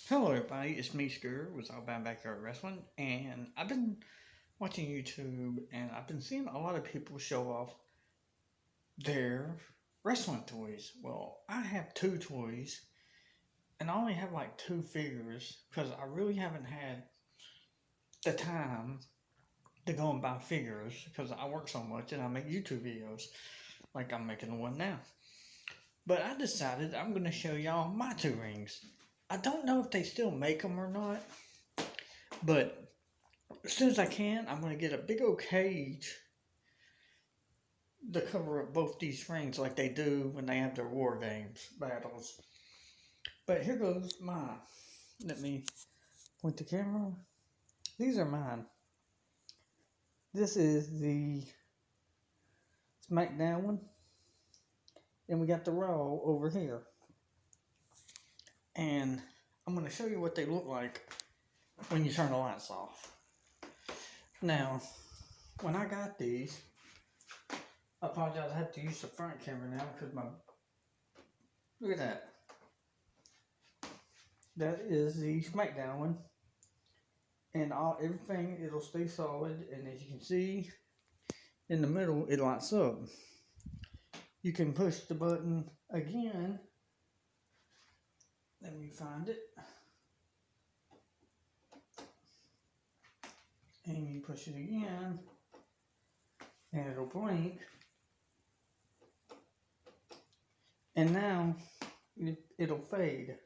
Hello, everybody. It's me, Scooter, with Outbound Backyard Wrestling, and I've been watching YouTube, and I've been seeing a lot of people show off their wrestling toys. Well, I have two toys, and I only have like two figures because I really haven't had the time to go and buy figures because I work so much and I make YouTube videos, like I'm making one now. But I decided I'm going to show y'all my two rings. I don't know if they still make them or not, but as soon as I can, I'm going to get a big old cage to cover up both these rings like they do when they have their war games battles. But here goes mine. Let me point the camera. These are mine. This is the SmackDown one. And we got the Raw over here. And I'm going to show you what they look like when you turn the lights off. Now, when I got these, I apologize, I have to use the front camera now because look at that. That is the SmackDown one. And everything, it'll stay solid. And as you can see, in the middle, it lights up. You can push the button again. Let me find it. And you push it again. And it'll blink. And now, it'll fade.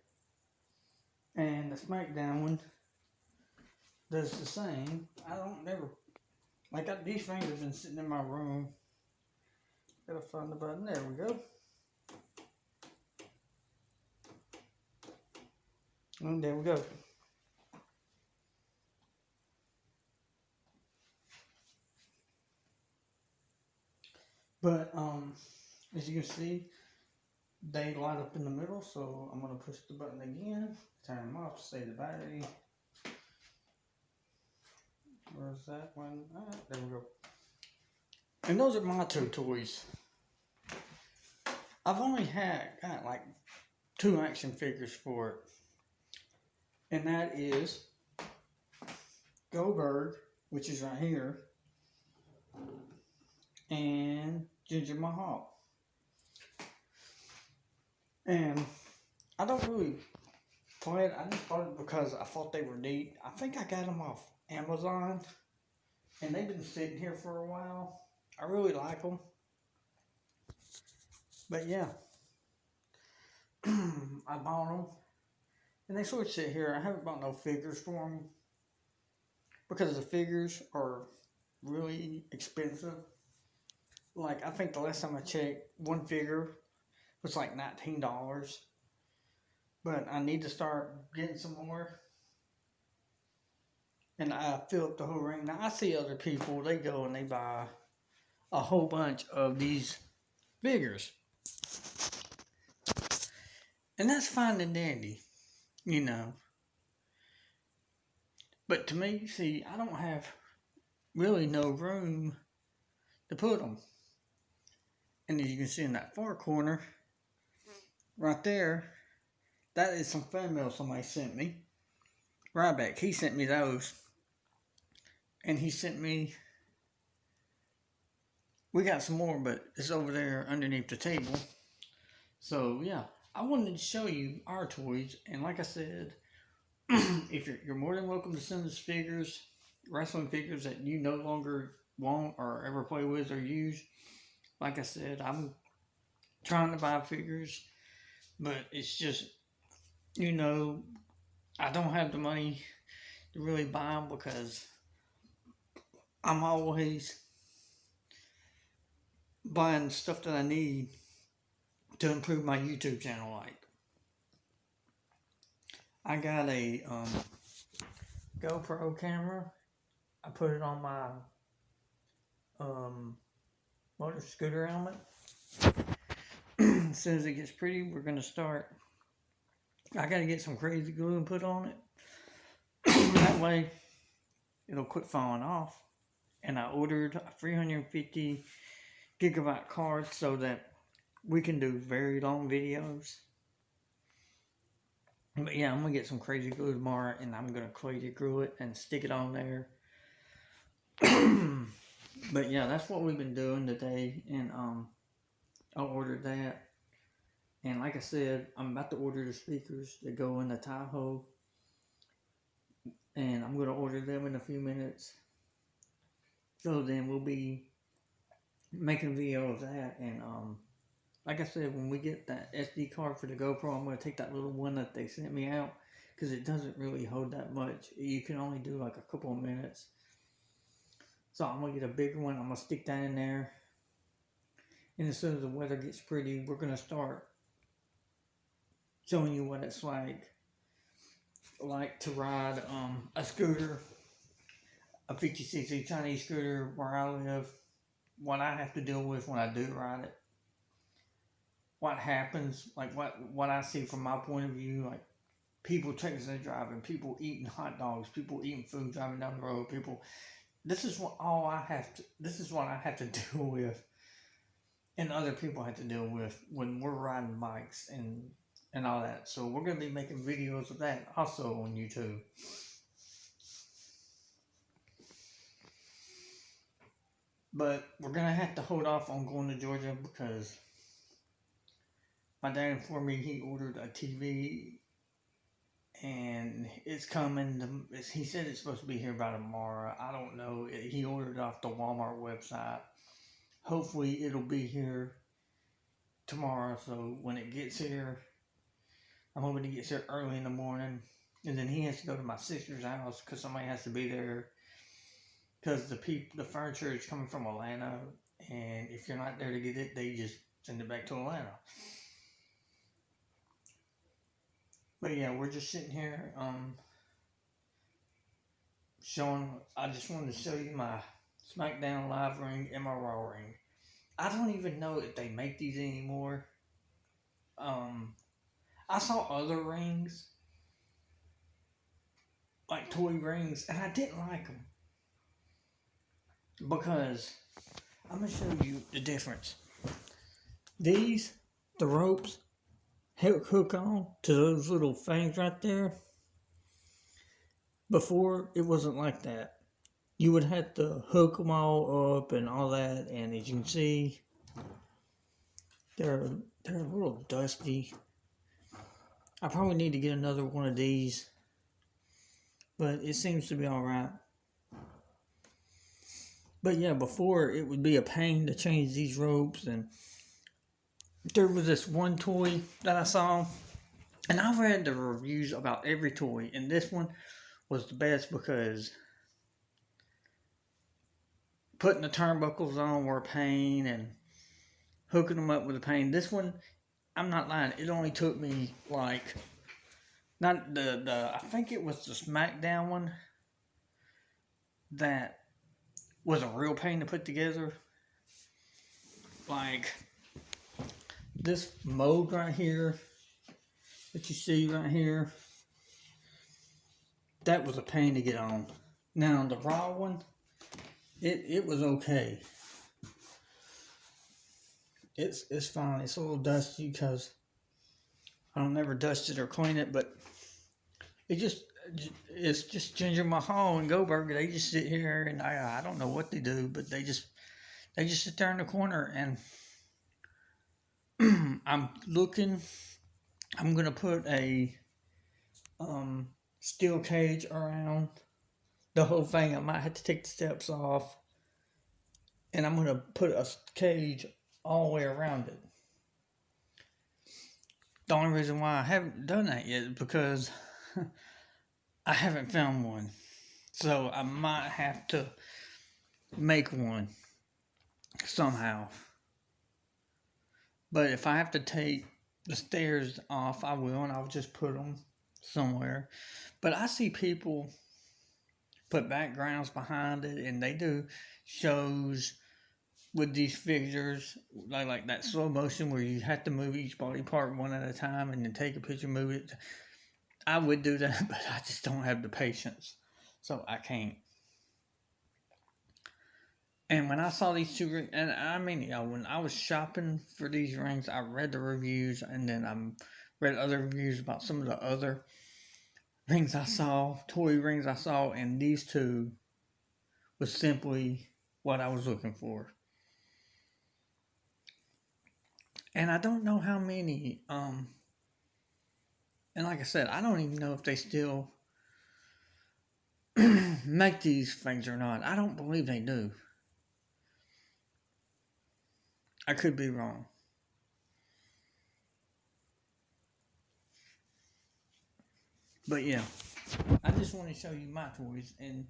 And the SmackDown one does the same. I don't never, these things have been sitting in my room. Gotta find the button. There we go. And there we go. But as you can see, they light up in the middle. So I'm gonna push the button again. Turn them off. Save the battery. Where's that one? There we go. And those are my two toys. I've only got like two action figures for it. And that is Goldberg, which is right here, and Ginger Mahal. And I don't really play it. I just bought it because I thought they were neat. I think I got them off Amazon, and they've been sitting here for a while. I really like them. But yeah, I bought them. And they sort of sit here. I haven't bought no figures for them because the figures are really expensive. Like, I think the last time I checked, one figure was like $19. But I need to start getting some more. And I fill up the whole ring. Now, I see other people, they go and they buy a whole bunch of these figures. And that's fine and dandy, you know. But to me, see, I don't have really no room to put them. And as you can see in that far corner, right there, that is some fan mail somebody sent me. Ryback, he sent me those. And he sent me, we got some more, but it's over there underneath the table. So, yeah, I wanted to show you our toys. And like I said, if you're more than welcome to send us figures, wrestling figures that you no longer want or ever play with or use. Like I said, I'm trying to buy figures, but it's just, you know, I don't have the money to really buy them because I'm always buying stuff that I need to improve my YouTube channel. Like, I got a GoPro camera. I put it on my motor scooter helmet. As soon as it gets pretty, we're gonna start. I gotta get some crazy glue and put on it. That way, it'll quit falling off. And I ordered a 350 gigabyte card so that we can do very long videos. But yeah, I'm gonna get some crazy glue tomorrow, and I'm gonna crazy glue it and stick it on there. But yeah, that's what we've been doing today, and I ordered that. And like I said, I'm about to order the speakers that go in the Tahoe, and I'm gonna order them in a few minutes. So then we'll be making a video of that, and like I said, when we get that SD card for the GoPro, I'm gonna take that little one that they sent me out because it doesn't really hold that much. You can only do like a couple of minutes. So I'm gonna get a bigger one. I'm gonna stick that in there, and as soon as the weather gets pretty, we're gonna start showing you what it's like to ride a scooter, a 50cc Chinese scooter where I live, what I have to deal with when I do ride it, what happens, like what I see from my point of view, like people texting and driving, people eating hot dogs, people eating food driving down the road, people. This is what I have to deal with, and other people have to deal with when we're riding bikes and all that. So we're gonna be making videos of that also on YouTube. But we're gonna have to hold off on going to Georgia because my dad informed me he ordered a TV and it's coming. He said it's supposed to be here by tomorrow. I don't know. He ordered it off the Walmart website. Hopefully it'll be here tomorrow. So when it gets here, I'm hoping it gets here early in the morning. And then he has to go to my sister's house because somebody has to be there. Because the furniture is coming from Atlanta, and if you're not there to get it, they just send it back to Atlanta. But yeah, we're just sitting here showing. I just wanted to show you my SmackDown Live ring and my Raw ring. I don't even know if they make these anymore. I saw other rings, like toy rings, and I didn't like them because I'm gonna show you the difference. These, the ropes, hook on to those little things right there. Before, it wasn't like that. You would have to hook them all up and all that, and as you can see, they're a little dusty. I probably need to get another one of these, but it seems to be alright. But yeah, before it would be a pain to change these ropes, and there was this one toy that I saw, and I read the reviews about every toy, and this one was the best because putting the turnbuckles on were a pain, and hooking them up with a pain. This one, I'm not lying, it only took me like, not I think it was the SmackDown one that was a real pain to put together. Like this mode right here that you see right here, that was a pain to get on. Now the Raw one, it was okay. It's fine. It's a little dusty because I don't never dust it or clean it, but it's just Ginger Mahal and Goldberg. They just sit here and I don't know what they do, but they just sit there in the corner, and I'm gonna put a steel cage around the whole thing. I might have to take the steps off, and I'm gonna put a cage all the way around it. The only reason why I haven't done that yet is because I haven't found one. So I might have to make one somehow. But if I have to take the stairs off, I will, and I'll just put them somewhere. But I see people put backgrounds behind it, and they do shows with these figures, like that slow motion where you have to move each body part one at a time and then take a picture, move it. I would do that, but I just don't have the patience, so I can't. And when I saw these two rings, and I mean, when I was shopping for these rings, I read the reviews, and then I'm read other reviews about some of the other rings I saw, toy rings I saw, and these two was simply what I was looking for. And I don't know how many, and like I said, I don't even know if they still make these things or not. I don't believe they do. I could be wrong. But yeah, I just want to show you my toys. And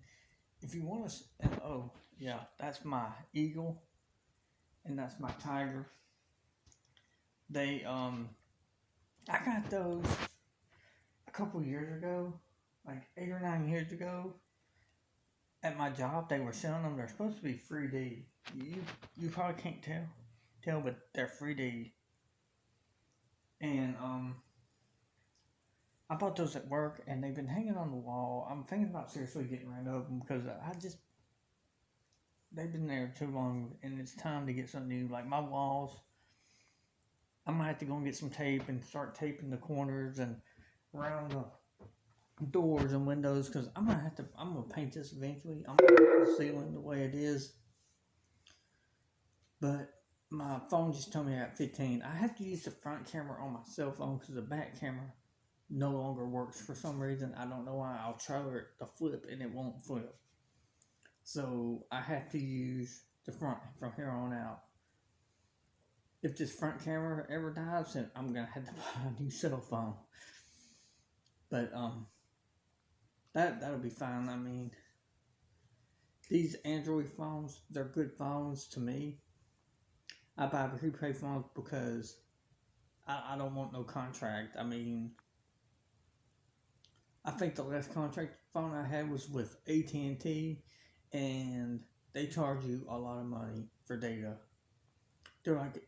if you want to, and oh, yeah, that's my eagle. And that's my tiger. They, I got those a couple years ago, like 8 or 9 years ago. At my job, they were selling them. They're supposed to be 3D. You probably can't tell, but they're 3D. And I bought those at work, and they've been hanging on the wall. I'm thinking about seriously getting rid of them because they've been there too long, and it's time to get something new. Like my walls, I'm gonna have to go and get some tape and start taping the corners and around the doors and windows because I'm gonna paint this eventually. I'm gonna put the ceiling the way it is. But my phone just told me at 15. I have to use the front camera on my cell phone because the back camera no longer works for some reason. I don't know why. I'll try it to flip and it won't flip. So I have to use the front from here on out. If this front camera ever dies, then I'm gonna have to buy a new cell phone. But that'll be fine. I mean, these Android phones, they're good phones to me. I buy prepaid phones because I don't want no contract. I mean, I think the last contract phone I had was with AT&T, and they charge you a lot of money for data. They're like,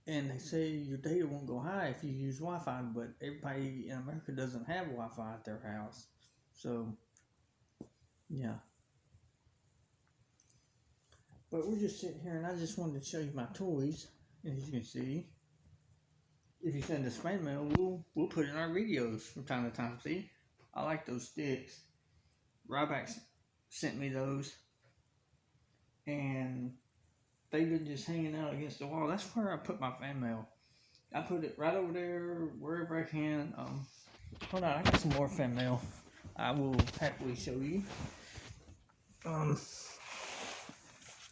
and they say your data won't go high if you use Wi-Fi, but everybody in America doesn't have Wi-Fi at their house. So, yeah. But we're just sitting here, and I just wanted to show you my toys. And as you can see, if you send us fan mail, we'll put in our videos from time to time. See, I like those sticks. Ryback sent me those, and they've been just hanging out against the wall. That's where I put my fan mail. I put it right over there, wherever I can. Hold on, I got some more fan mail. I will happily show you.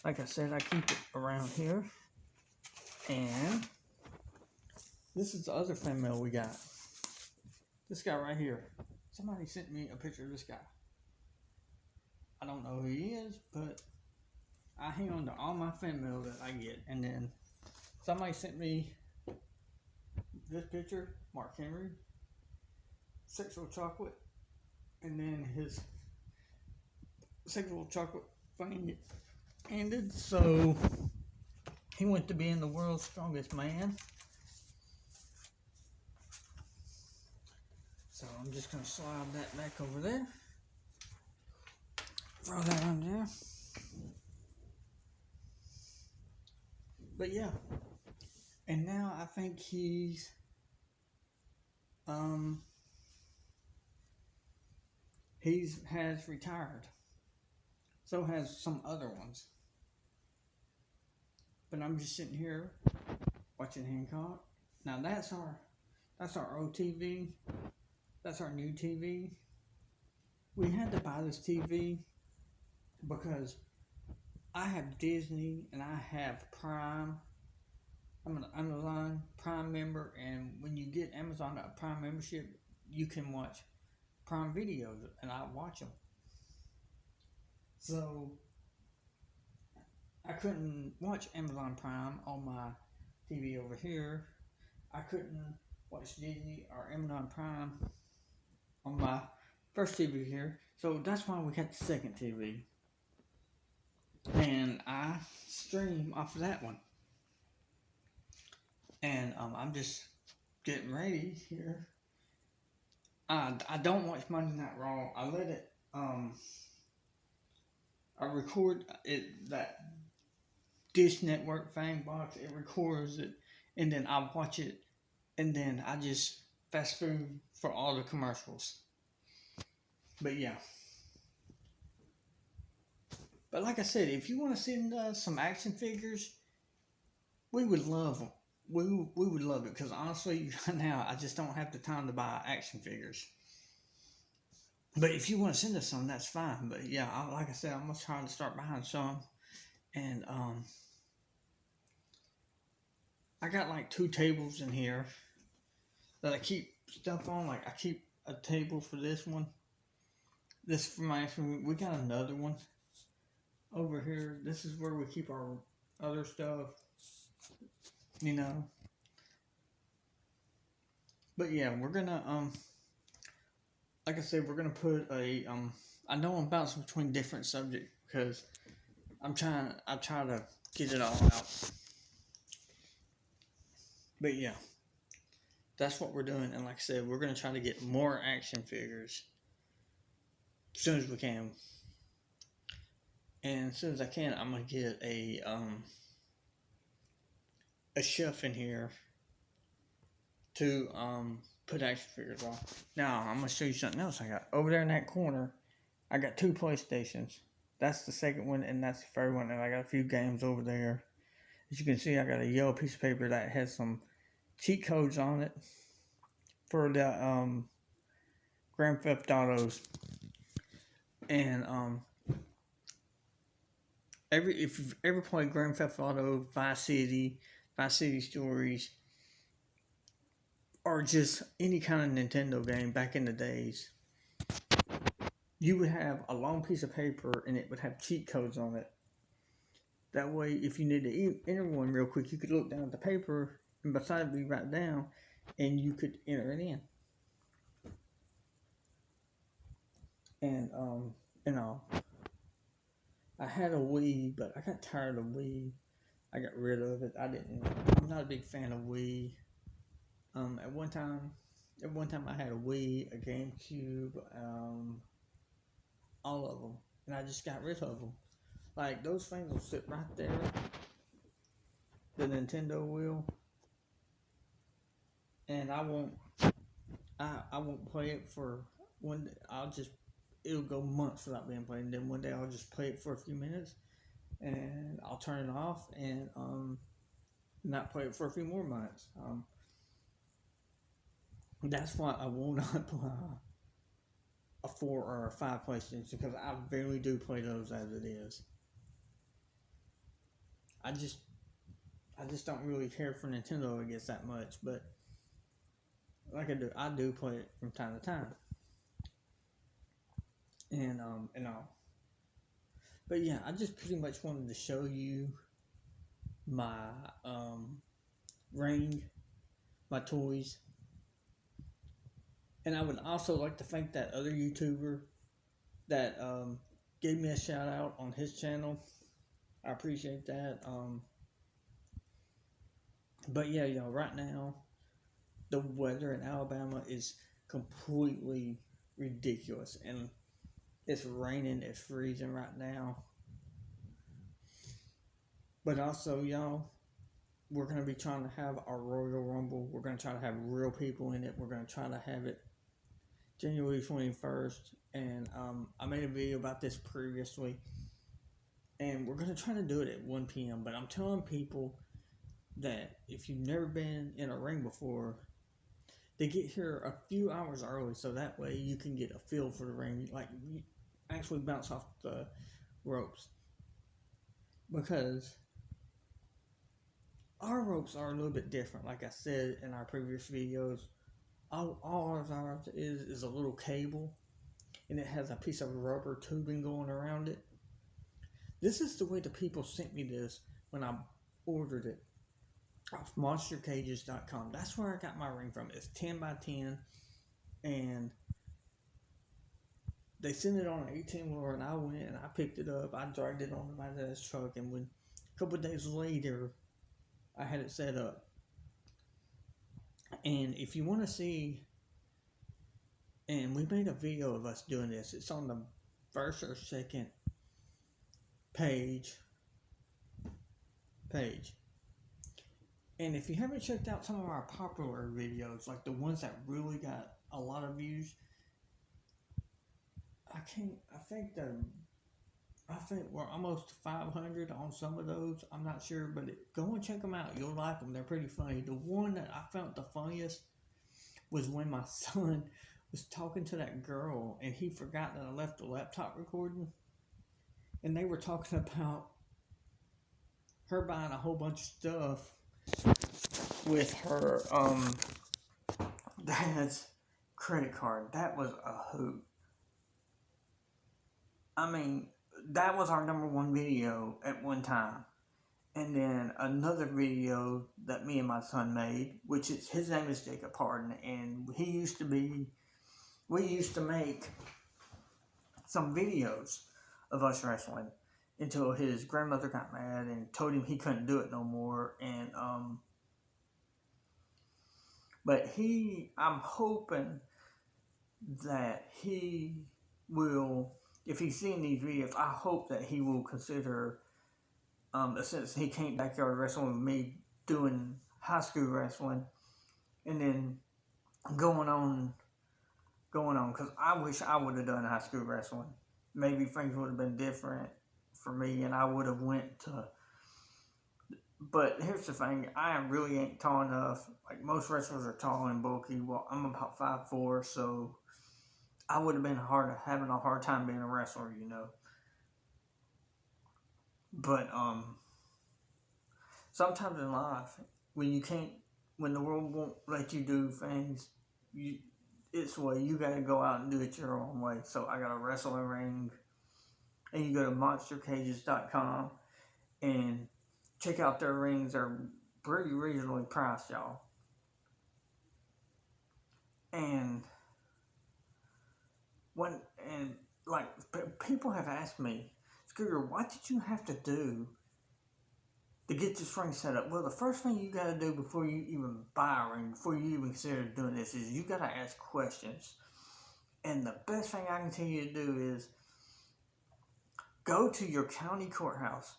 Like I said, I keep it around here. And this is the other fan mail we got. This guy right here. Somebody sent me a picture of this guy. I don't know who he is, but I hang on to all my fan mail that I get. And then somebody sent me this picture, Mark Henry, sexual chocolate, and then his sexual chocolate thing ended, so he went to being the world's strongest man. So I'm just going to slide that back over there. Throw that on there. But yeah. And now I think he has retired. So has some other ones. But I'm just sitting here watching Hancock. Now that's our old TV. That's our new TV. We had to buy this TV because I have Disney and I have Prime. I'm an Amazon Prime member, and when you get Amazon Prime membership, you can watch Prime videos, and I watch them. So I couldn't watch Amazon Prime on my TV over here. I couldn't watch Disney or Amazon Prime on my first TV here. So that's why we got the second TV. And I stream off of that one. And I'm just getting ready here. I don't watch Monday Night Raw. I let it, I record it, that Dish Network thing box, it records it, and then I watch it and then I just fast food for all the commercials. But yeah, but like I said, if you want to send us some action figures, we would love them. We would love it because honestly, right now I just don't have the time to buy action figures. But if you want to send us some, that's fine. But yeah, like I said, I'm gonna try to start buying some, and I got like 2 tables in here that I keep stuff on. Like I keep a table for this one. This for my. We got another one over here. This is where we keep our other stuff. You know. But yeah, we're gonna like I said, we're gonna put a I know I'm bouncing between different subjects because I try to get it all out. But yeah, that's what we're doing, and like I said, we're gonna try to get more action figures as soon as we can. And as soon as I can, I'm gonna get a shelf in here to put action figures on. Now I'm gonna show you something else I got over there in that corner. I got 2 PlayStations. That's the second one, and that's the third one, and I got a few games over there. As you can see, I got a yellow piece of paper that has some cheat codes on it for the Grand Theft Autos, and if you've ever played Grand Theft Auto, Vice City Stories, or just any kind of Nintendo game back in the days, you would have a long piece of paper and it would have cheat codes on it. That way, if you need to enter one real quick, you could look down at the paper and beside it be right down, and you could enter it in. And I had a Wii, but I got tired of Wii. I got rid of it. I'm not a big fan of Wii. At one time I had a Wii, a GameCube, all of them, and I just got rid of them. Like those things will sit right there. The Nintendo will, and I won't play it for one day. It'll go months without being played, and then one day I'll just play it for a few minutes, and I'll turn it off and not play it for a few more months. That's why I will not play a 4 or a 5 PlayStation because I barely do play those as it is. I just don't really care for Nintendo, I guess, that much, but like I do play it from time to time. And all. But yeah, I just pretty much wanted to show you my ring, my toys. And I would also like to thank that other YouTuber that gave me a shout out on his channel. I appreciate that. But yeah, right now, the weather in Alabama is completely ridiculous. And it's raining, it's freezing right now. But also, y'all, we're going to be trying to have our Royal Rumble. We're going to try to have real people in it. We're going to try to have it January 21st. And I made a video about this previously. And we're going to try to do it at 1 p.m. But I'm telling people that if you've never been in a ring before, they get here a few hours early. So that way you can get a feel for the ring. Like, you actually bounce off the ropes. Because our ropes are a little bit different. Like I said in our previous videos, all ours is a little cable, and it has a piece of rubber tubing going around it. This is the way the people sent me this when I ordered it off monstercages.com. That's where I got my ring from. It's 10 by 10, and they sent it on an 18-wheeler, and I went and I picked it up. I dragged it onto my dad's truck, and a couple of days later, I had it set up. And if you want to see, and we made a video of us doing this, it's on the first or second page. And if you haven't checked out some of our popular videos, like the ones that really got a lot of views, I can't. I think we're almost 500 on some of those. I'm not sure, but go and check them out. You'll like them. They're pretty funny. The one that I found the funniest was when my son was talking to that girl and he forgot that I left the laptop recording. And they were talking about her buying a whole bunch of stuff with her dad's credit card. That was a hoot. I mean, that was our number one video at one time. And then another video that me and my son made, which is his name is Jacob Hardin, and we used to make some videos of us wrestling until his grandmother got mad and told him he couldn't do it no more. And but I'm hoping that he will, if he's seeing these videos, I hope that he will consider, since he can't backyard wrestling with me, doing high school wrestling, and then going on, because I wish I would have done high school wrestling. Maybe things would have been different for me, and I would have went to. But here's the thing: I really ain't tall enough. Like most wrestlers are tall and bulky. Well, I'm about 5'4", so I would have been having a hard time being a wrestler, you know. But sometimes in life, when the world won't let you do things, it's way you gotta go out and do it your own way. So I got a wrestling ring, and you go to monstercages.com and check out their rings. They're pretty reasonably priced, y'all. And people have asked me, Scooter, what did you have to do to get this ring set up? Well, the first thing you got to do before you even buy a ring, before you even consider doing this, is you got to ask questions. And the best thing I can tell you to do is go to your county courthouse.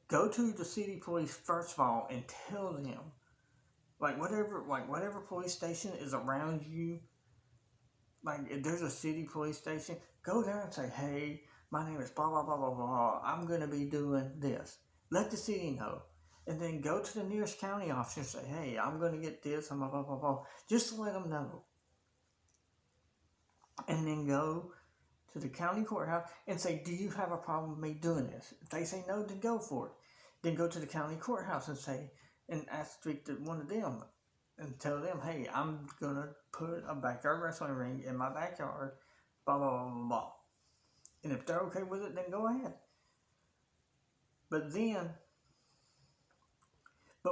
Go to the city police first of all and tell them, whatever police station is around you. Like if there's a city police station, go there and say, hey, my name is blah, blah, blah, blah, blah. I'm going to be doing this. Let the city know. And then go to the nearest county officer and say, hey, I'm going to get this, blah, blah, blah, blah. Just to let them know. And then go to the county courthouse and say, do you have a problem with me doing this? If they say no, then go for it. Then go to the county courthouse and say, and ask to speak to one of them. And tell them, hey, I'm going to put a backyard wrestling ring in my backyard, blah, blah, blah, blah, blah. And if they're okay with it, then go ahead. But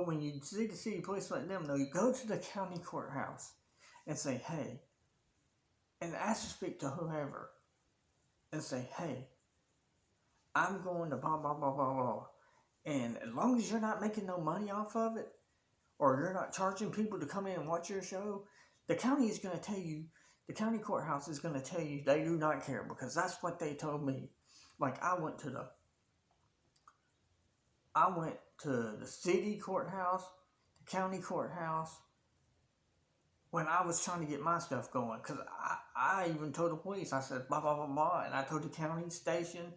when you see the city police let them know, you go to the county courthouse and say, hey, and ask to speak to whoever and say, hey, I'm going to blah, blah, blah, blah, blah. And as long as you're not making no money off of it, or you're not charging people to come in and watch your show, the county is going to tell you, the county courthouse is going to tell you they do not care, because that's what they told me. Like I went to the city courthouse, the county courthouse, when I was trying to get my stuff going. Because I even told the police, I said blah, blah, blah, blah. And I told the county station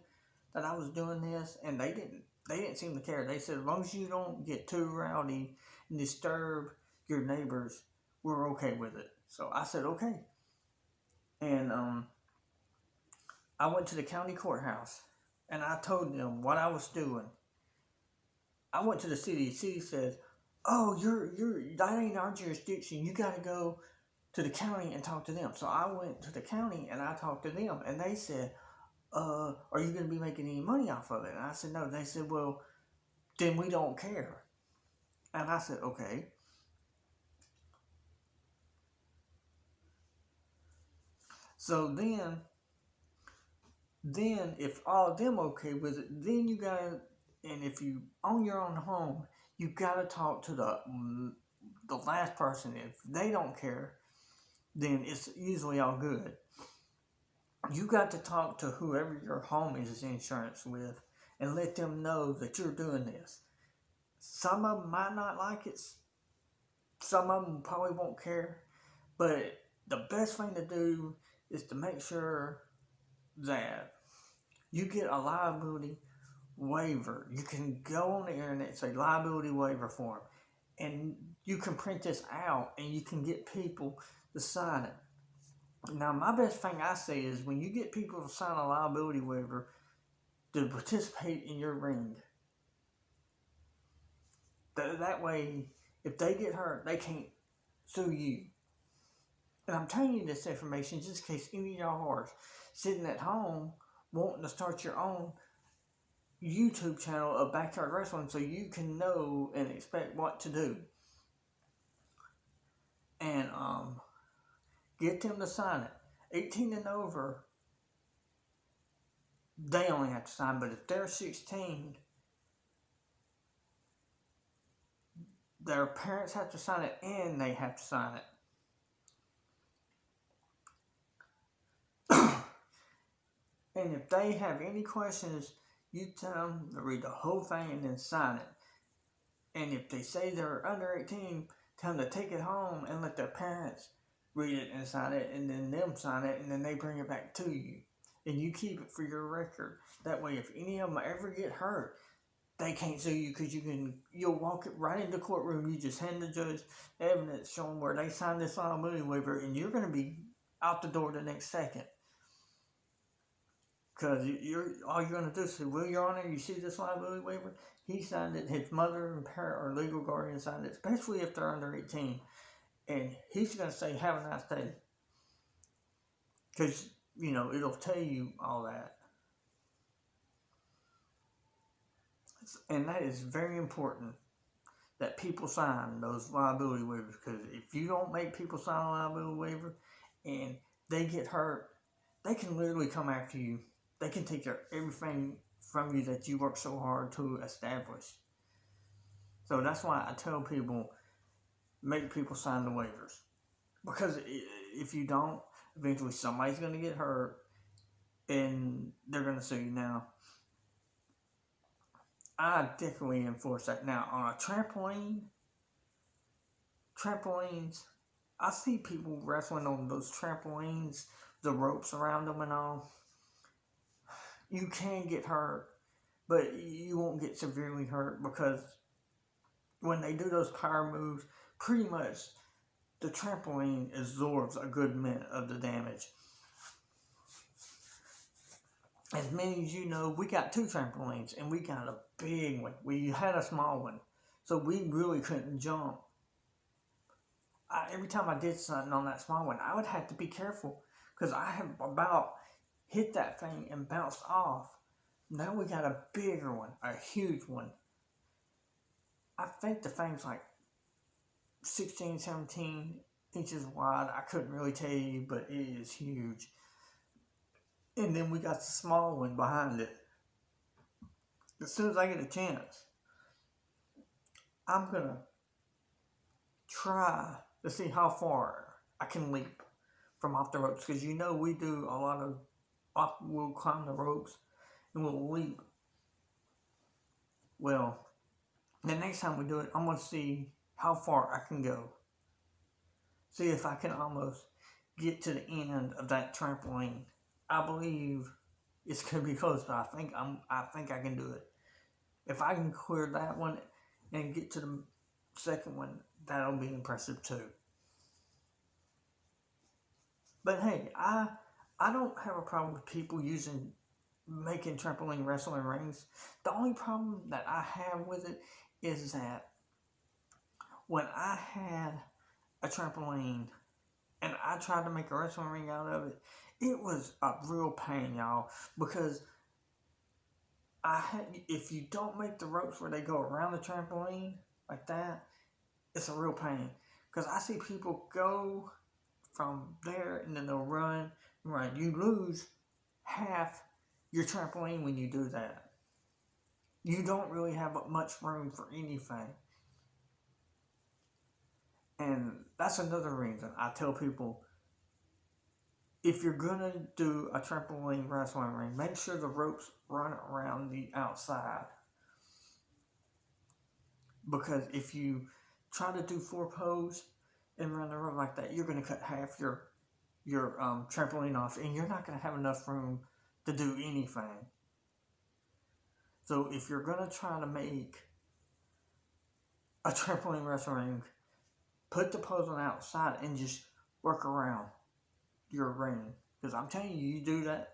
that I was doing this, and they didn't seem to care. They said, as long as you don't get too rowdy and disturb your neighbors, we're okay with it. So I said, okay. And I went to the county courthouse, and I told them what I was doing. I went to the city. The city said, oh, that ain't our jurisdiction. You got to go to the county and talk to them. So I went to the county, and I talked to them, and they said, are you going to be making any money off of it? And I said, no. They said, well, then we don't care. And I said, okay. So then if all of them okay with it, then you gotta, and if you own your own home, you gotta talk to the last person. If they don't care, then it's usually all good. You got to talk to whoever your home is insurance with and let them know that you're doing this. Some of them might not like it. Some of them probably won't care. But the best thing to do is to make sure that you get a liability waiver. You can go on the internet and say liability waiver form, and you can print this out and you can get people to sign it. Now, my best thing I say is when you get people to sign a liability waiver to participate in your ring, that way, if they get hurt, they can't sue you. And I'm telling you this information just in case any of y'all are sitting at home wanting to start your own YouTube channel of backyard wrestling so you can know and expect what to do. And get them to sign it. 18 and over, they only have to sign, but if they're 16, their parents have to sign it and they have to sign it. And if they have any questions, you tell them to read the whole thing and then sign it. And if they say they're under 18, tell them to take it home and let their parents read it and sign it, and then them sign it, and then they bring it back to you. And you keep it for your record. That way, if any of them ever get hurt, they can't sue you because you'll walk it right into the courtroom. You just hand the judge evidence showing where they signed this liability waiver, and you're going to be out the door the next second. Because all you're going to do is say, well, Your Honor, you see this liability waiver? He signed it. His mother and parent or legal guardian signed it, especially if they're under 18. And he's going to say, have a nice day. Because, it'll tell you all that. And that is very important that people sign those liability waivers. Because if you don't make people sign a liability waiver and they get hurt, they can literally come after you. They can take everything from you that you worked so hard to establish. So that's why I tell people, make people sign the waivers. Because if you don't, eventually somebody's going to get hurt and they're going to sue you. Now, I definitely enforce that. Now, on a trampolines, I see people wrestling on those trampolines, the ropes around them and all. You can get hurt, but you won't get severely hurt because when they do those power moves, pretty much the trampoline absorbs a good bit of the damage. As many as you know, we got 2 trampolines and we got a big one. We had a small one, so we really couldn't jump. Every time I did something on that small one, I would have to be careful because I have about hit that thing and bounced off. Now we got a bigger one, a huge one. I think the thing's like 16, 17 inches wide. I couldn't really tell you, but it is huge. And then we got the small one behind it. As soon as I get a chance, I'm going to try to see how far I can leap from off the ropes. Because we do a lot of, we'll climb the ropes and we'll leap. Well, the next time we do it, I'm going to see how far I can go. See if I can almost get to the end of that trampoline. I believe it's going to be close, but I think I can do it. If I can clear that one and get to the second one, that'll be impressive too. But hey, I don't have a problem with people making trampoline wrestling rings. The only problem that I have with it is that when I had a trampoline and I tried to make a wrestling ring out of it, it was a real pain, y'all, because if you don't make the ropes where they go around the trampoline like that, it's a real pain. Because I see people go from there and then they'll run. You lose half your trampoline when you do that. You don't really have much room for anything. And that's another reason I tell people, if you're going to do a trampoline wrestling ring, make sure the ropes run around the outside. because if you try to do 4 pose and run the road like that, you're going to cut half your trampoline off, and you're not going to have enough room to do anything. So if you're going to try to make a trampoline wrestling ring, put the pose on the outside and just work around your ring. Because I'm telling you, you do that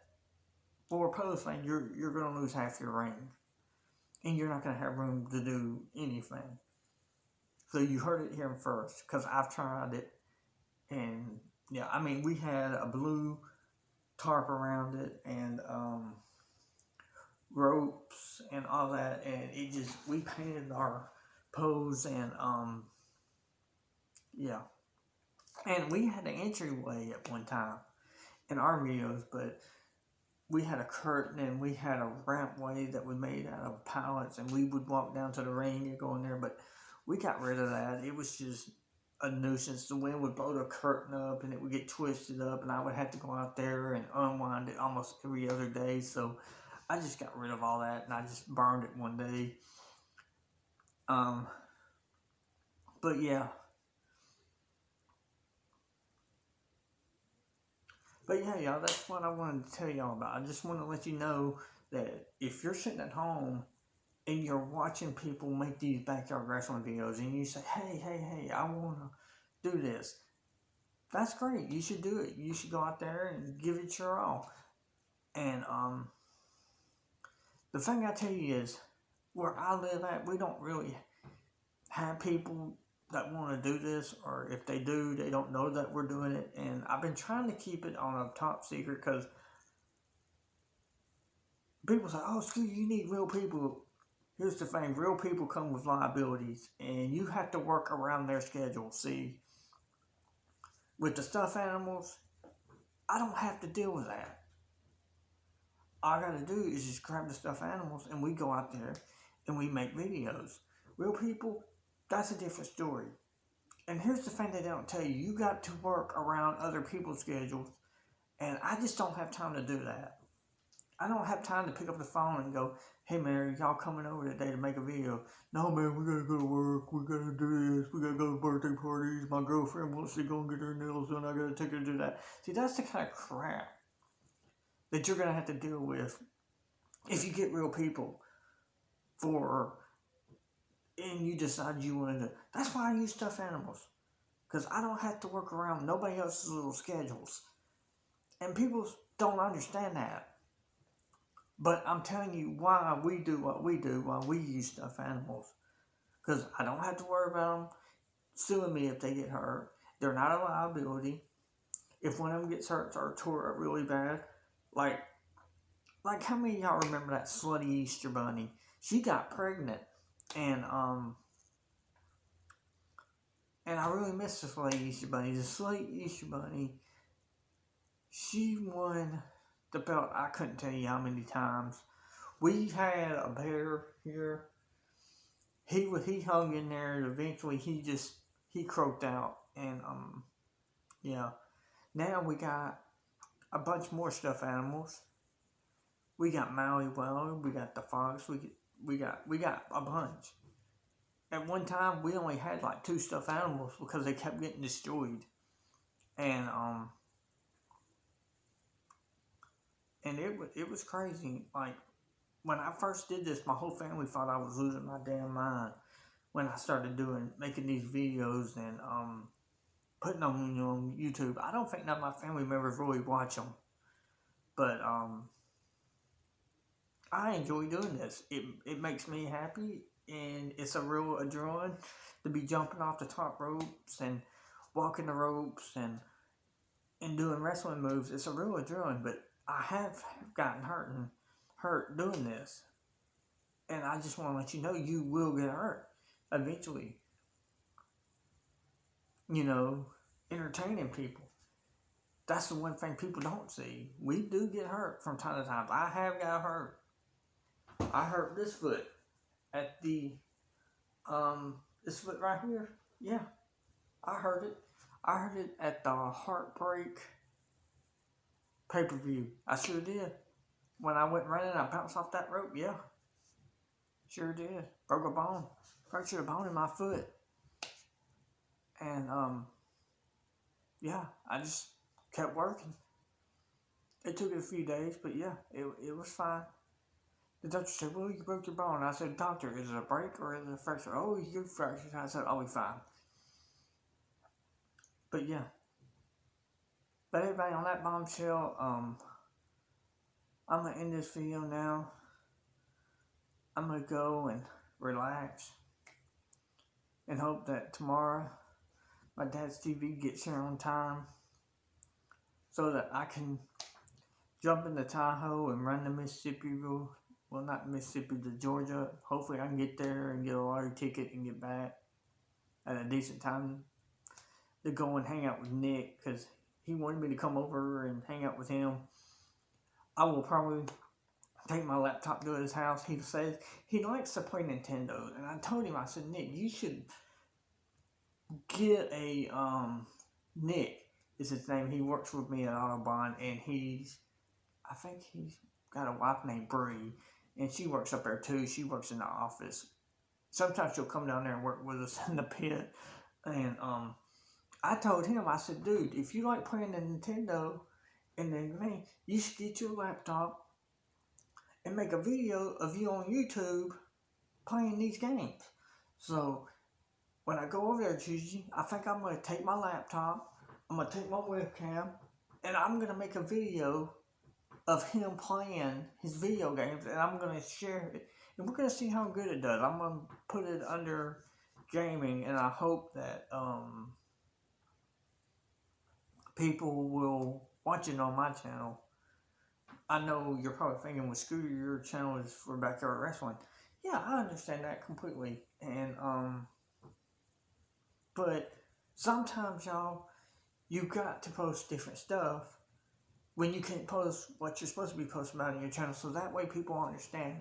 4 pose thing, you're going to lose half your ring. And you're not going to have room to do anything. So you heard it here first, because I've tried it. And yeah, I mean, we had a blue tarp around it and ropes and all that. And it just, we painted our pose and yeah. And we had an entryway at one time in our videos, but we had a curtain and we had a rampway that we made out of pallets, and we would walk down to the ring and go in there, but we got rid of that. It was just a nuisance. The wind would blow the curtain up and it would get twisted up, and I would have to go out there and unwind it almost every other day. So I just got rid of all that and I just burned it one day. But yeah. But yeah, y'all, that's what I wanted to tell y'all about. I just want to let you know that if you're sitting at home and you're watching people make these backyard wrestling videos and you say, hey, I want to do this, that's great. You should do it. You should go out there and give it your all. And the thing I tell you is, where I live at, we don't really have people that want to do this, or if they do, they don't know that we're doing it. And I've been trying to keep it on a top secret, because people say, oh, Scooty, you need real people. Here's the thing, real people come with liabilities, and you have to work around their schedule. See, with the stuffed animals, I don't have to deal with that. All I gotta do is just grab the stuffed animals and we go out there and we make videos. Real people, that's a different story. And here's the thing they don't tell you. You got to work around other people's schedules, and I just don't have time to do that. I don't have time to pick up the phone and go, hey man, y'all coming over today to make a video? No man, we gotta go to work, we gotta do this, we gotta go to birthday parties, my girlfriend wants to go and get her nails done, I gotta take her to do that. See, that's the kind of crap that you're gonna have to deal with if you get real people and you decide you want to do. That's why I use stuffed animals, because I don't have to work around nobody else's little schedules. And people don't understand that. But I'm telling you why we do what we do, why we use stuffed animals. Because I don't have to worry about them suing me if they get hurt. They're not a liability. If one of them gets hurt or tore up really bad, like how many of y'all remember that slutty Easter bunny? She got pregnant, and I really miss the slutty Easter bunny. The slutty Easter bunny, she won the belt. I couldn't tell you how many times. We had a bear here. He hung in there, and eventually he croaked out, and yeah. Now we got a bunch more stuffed animals. We got Maui Well, we got the fox, we got a bunch. At one time, we only had like 2 stuffed animals because they kept getting destroyed, and it was crazy. Like, when I first did this, my whole family thought I was losing my damn mind when I started making these videos and putting them on YouTube. I don't think none of my family members really watch them, but I enjoy doing this. It makes me happy, and it's a real adrenaline to be jumping off the top ropes and walking the ropes and doing wrestling moves. It's a real adrenaline, but I have gotten hurt doing this, and I just want to let you know, you will get hurt eventually. You know, entertaining people. That's the one thing people don't see. We do get hurt from time to time. I have got hurt. I hurt this foot at this foot right here. Yeah, I hurt it. I hurt it at the Heartbreak pay-per-view. I sure did. When I went running, I bounced off that rope. Yeah, Sure did. Broke a bone. Fractured a bone in my foot. And, yeah, I just kept working. It took it a few days, but yeah, it was fine. The doctor said, well, you broke your bone. I said, doctor, is it a break or is it a fracture? Oh, you fractured. I said, I'll be fine. But yeah. But everybody, on that bombshell, I'm going to end this video now. I'm going to go and relax and hope that tomorrow my dad's TV gets here on time so that I can jump in the Tahoe and run to Mississippi. Well, not Mississippi, to Georgia. Hopefully I can get there and get a lottery ticket and get back at a decent time to go and hang out with Nick, because he wanted me to come over and hang out with him. I will probably take my laptop to his house. He says he likes to play Nintendo, and I told him, I said, Nick, you should get a, Nick is his name. He works with me at Autobahn, and I think he's got a wife named Bree, and she works up there too. She works in the office. Sometimes she'll come down there and work with us in the pit. And I told him, I said, dude, if you like playing the Nintendo and then game, you should get your laptop and make a video of you on YouTube playing these games. So when I go over there Tuesday, I think I'm going to take my laptop, I'm going to take my webcam, and I'm going to make a video of him playing his video games, and I'm going to share it, and we're going to see how good it does. I'm going to put it under gaming, and I hope that people will watch it on my channel. I know you're probably thinking, with Scooter, your channel is for backyard wrestling. Yeah, I understand that completely, and but sometimes, y'all, you got to post different stuff when you can't post what you're supposed to be posting about in your channel, so that way people understand,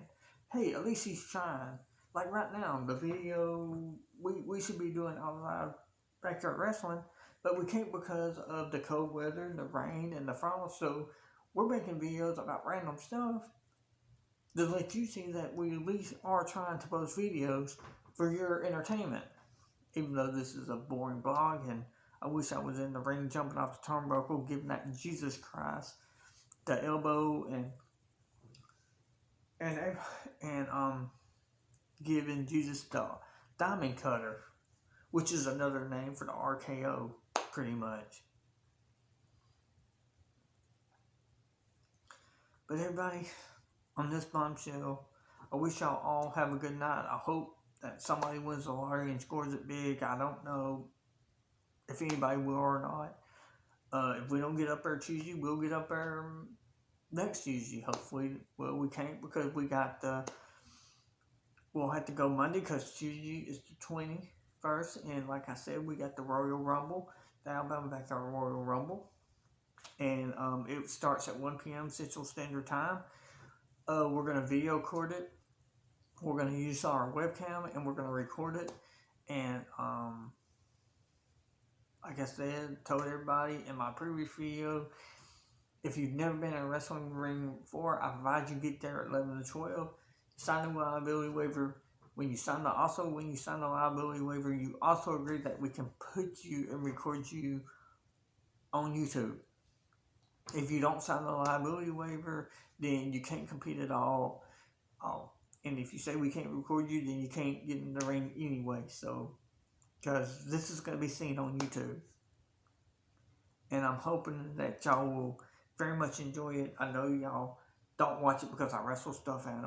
hey, at least he's trying. Like right now, the video, we should be doing a lot of backyard wrestling, but we can't because of the cold weather and the rain and the frost, so we're making videos about random stuff to let you see that we at least are trying to post videos for your entertainment. Even though this is a boring vlog, and I wish I was in the ring jumping off the turnbuckle, giving that Jesus Christ the elbow, and giving Jesus the diamond cutter, which is another name for the RKO, pretty much. But everybody, on this bombshell, I wish y'all all have a good night. I hope that somebody wins the lottery and scores it big. I don't know if anybody will or not. If we don't get up there Tuesday, we'll get up there next Tuesday, hopefully. Well, we can't because we got we'll have to go Monday because Tuesday is the 21st. And like I said, we got the Royal Rumble, the Alabama Backyard Royal Rumble. And it starts at 1 p.m. Central Standard Time. We're going to video record it. We're going to use our webcam, and we're going to record it. And like I said, told everybody in my previous video, if you've never been in a wrestling ring before, I advise you get there at 11 to 12. Sign the liability waiver. When you sign the liability waiver, you also agree that we can put you and record you on YouTube. If you don't sign the liability waiver, then you can't compete at all. And if you say we can't record you, then you can't get in the ring anyway. So, because this is going to be seen on YouTube. And I'm hoping that y'all will very much enjoy it. I know y'all don't watch it because I wrestle stuff out of